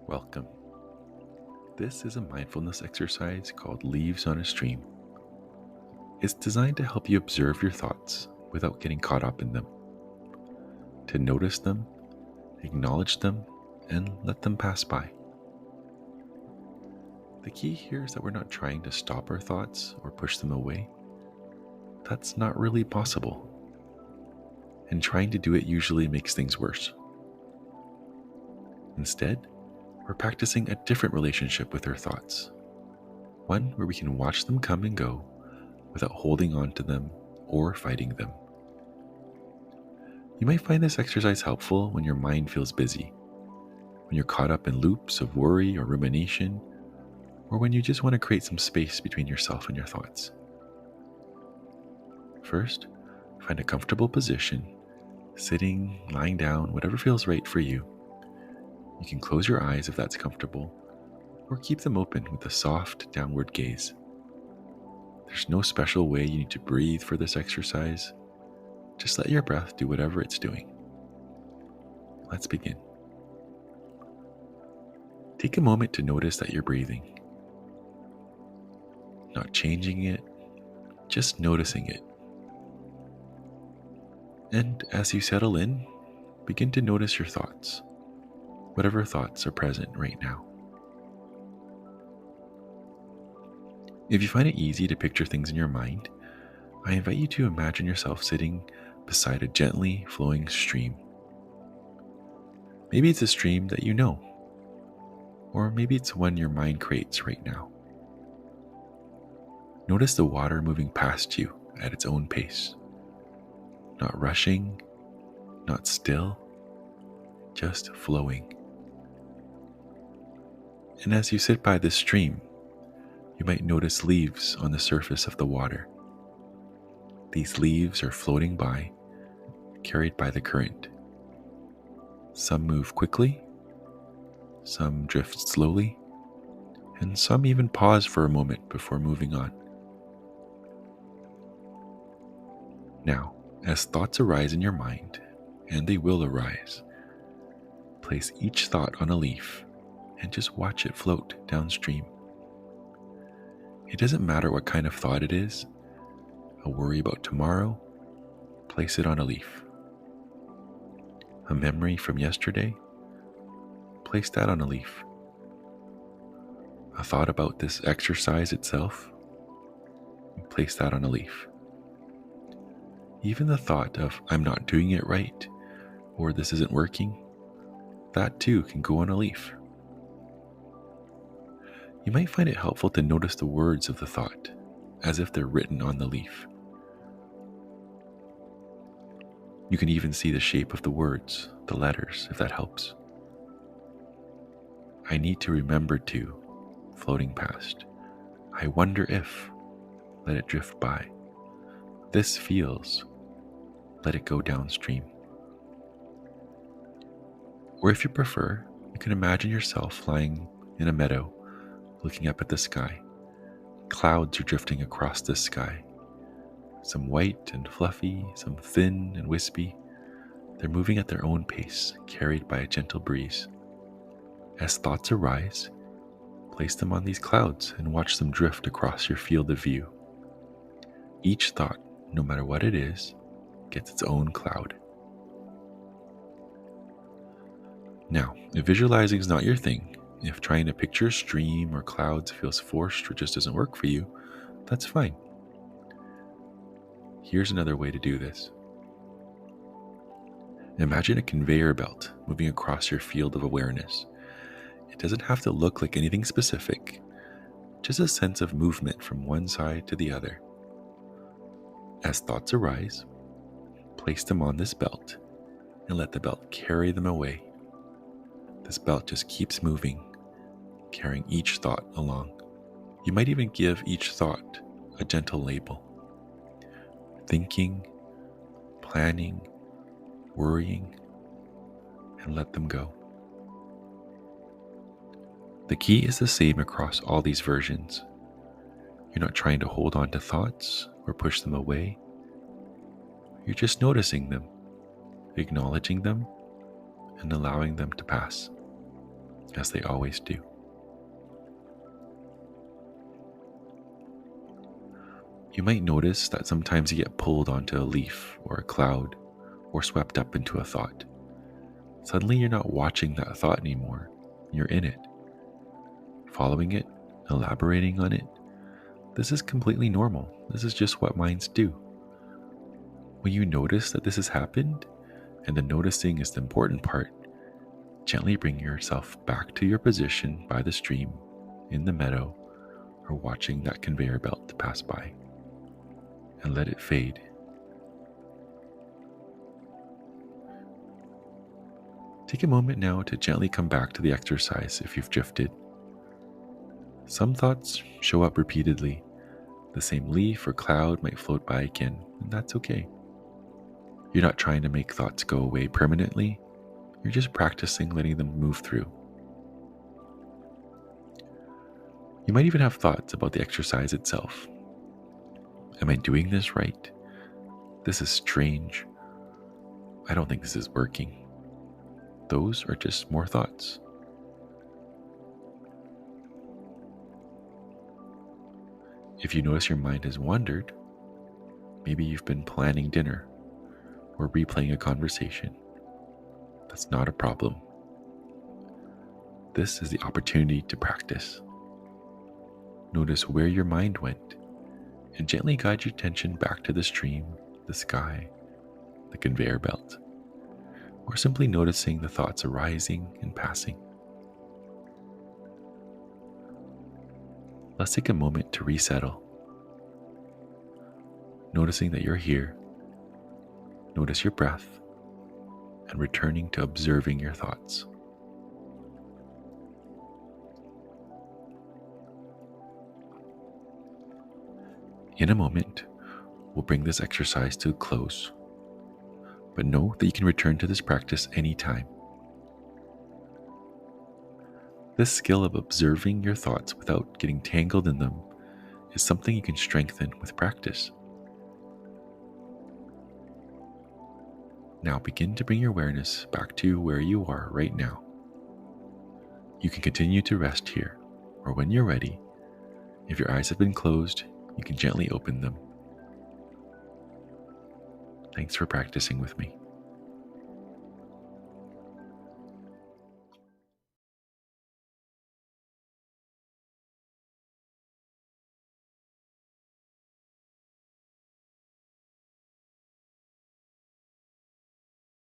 Welcome. This is a mindfulness exercise called Leaves on a Stream. It's designed to help you observe your thoughts without getting caught up in them, to notice them, acknowledge them, and let them pass by. The key here is that we're not trying to stop our thoughts or push them away. That's not really possible, and trying to do it usually makes things worse. Instead, we're practicing a different relationship with our thoughts, one where we can watch them come and go without holding on to them or fighting them. You might find this exercise helpful when your mind feels busy, when you're caught up in loops of worry or rumination, or when you just want to create some space between yourself and your thoughts. First, find a comfortable position, sitting, lying down, whatever feels right for you. You can close your eyes if that's comfortable, or keep them open with a soft downward gaze. There's no special way you need to breathe for this exercise. Just let your breath do whatever it's doing. Let's begin. Take a moment to notice that you're breathing. Not changing it, just noticing it. And as you settle in, begin to notice your thoughts, whatever thoughts are present right now. If you find it easy to picture things in your mind, I invite you to imagine yourself sitting beside a gently flowing stream. Maybe it's a stream that you know, or maybe it's one your mind creates right now. Notice the water moving past you at its own pace, not rushing, not still, just flowing. And as you sit by this stream, you might notice leaves on the surface of the water. These leaves are floating by, carried by the current. Some move quickly, some drift slowly, and some even pause for a moment before moving on. Now, as thoughts arise in your mind, and they will arise, place each thought on a leaf and just watch it float downstream. It doesn't matter what kind of thought it is. A worry about tomorrow, place it on a leaf. A memory from yesterday, place that on a leaf. A thought about this exercise itself, place that on a leaf. Even the thought of I'm not doing it right, or this isn't working, that too can go on a leaf. You might find it helpful to notice the words of the thought, as if they're written on the leaf. You can even see the shape of the words, the letters, if that helps. I need to remember to, floating past. I wonder if, let it drift by. This feels, let it go downstream. Or if you prefer, you can imagine yourself lying in a meadow, looking up at the sky. Clouds are drifting across the sky. Some white and fluffy, some thin and wispy. They're moving at their own pace, carried by a gentle breeze. As thoughts arise, place them on these clouds and watch them drift across your field of view. Each thought, no matter what it is, gets its own cloud. Now, if visualizing is not your thing, if trying to picture a stream or clouds feels forced or just doesn't work for you, that's fine. Here's another way to do this. Imagine a conveyor belt moving across your field of awareness. It doesn't have to look like anything specific, just a sense of movement from one side to the other. As thoughts arise, place them on this belt and let the belt carry them away. This belt just keeps moving, carrying each thought along. You might even give each thought a gentle label. Thinking, planning, worrying, and let them go. The key is the same across all these versions. You're not trying to hold on to thoughts or push them away. You're just noticing them, acknowledging them, and allowing them to pass. as they always do. You might notice that sometimes you get pulled onto a leaf or a cloud or swept up into a thought. Suddenly you're not watching that thought anymore. You're in it, following it, elaborating on it. This is completely normal. This is just what minds do. When you notice that this has happened, and the noticing is the important part, gently bring yourself back to your position by the stream, in the meadow, or watching that conveyor belt pass by, and let it fade. Take a moment now to gently come back to the exercise if you've drifted. Some thoughts show up repeatedly. The same leaf or cloud might float by again, and that's okay. You're not trying to make thoughts go away permanently. You're just practicing letting them move through. You might even have thoughts about the exercise itself. Am I doing this right? This is strange. I don't think this is working. Those are just more thoughts. If you notice your mind has wandered, maybe you've been planning dinner or replaying a conversation. That's not a problem. This is the opportunity to practice. Notice where your mind went and gently guide your attention back to the stream, the sky, the conveyor belt, or simply noticing the thoughts arising and passing. Let's take a moment to resettle. Noticing that you're here, notice your breath, and returning to observing your thoughts. In a moment, we'll bring this exercise to a close, but know that you can return to this practice anytime. This skill of observing your thoughts without getting tangled in them is something you can strengthen with practice. Now begin to bring your awareness back to where you are right now. You can continue to rest here, or when you're ready, if your eyes have been closed, you can gently open them. Thanks for practicing with me.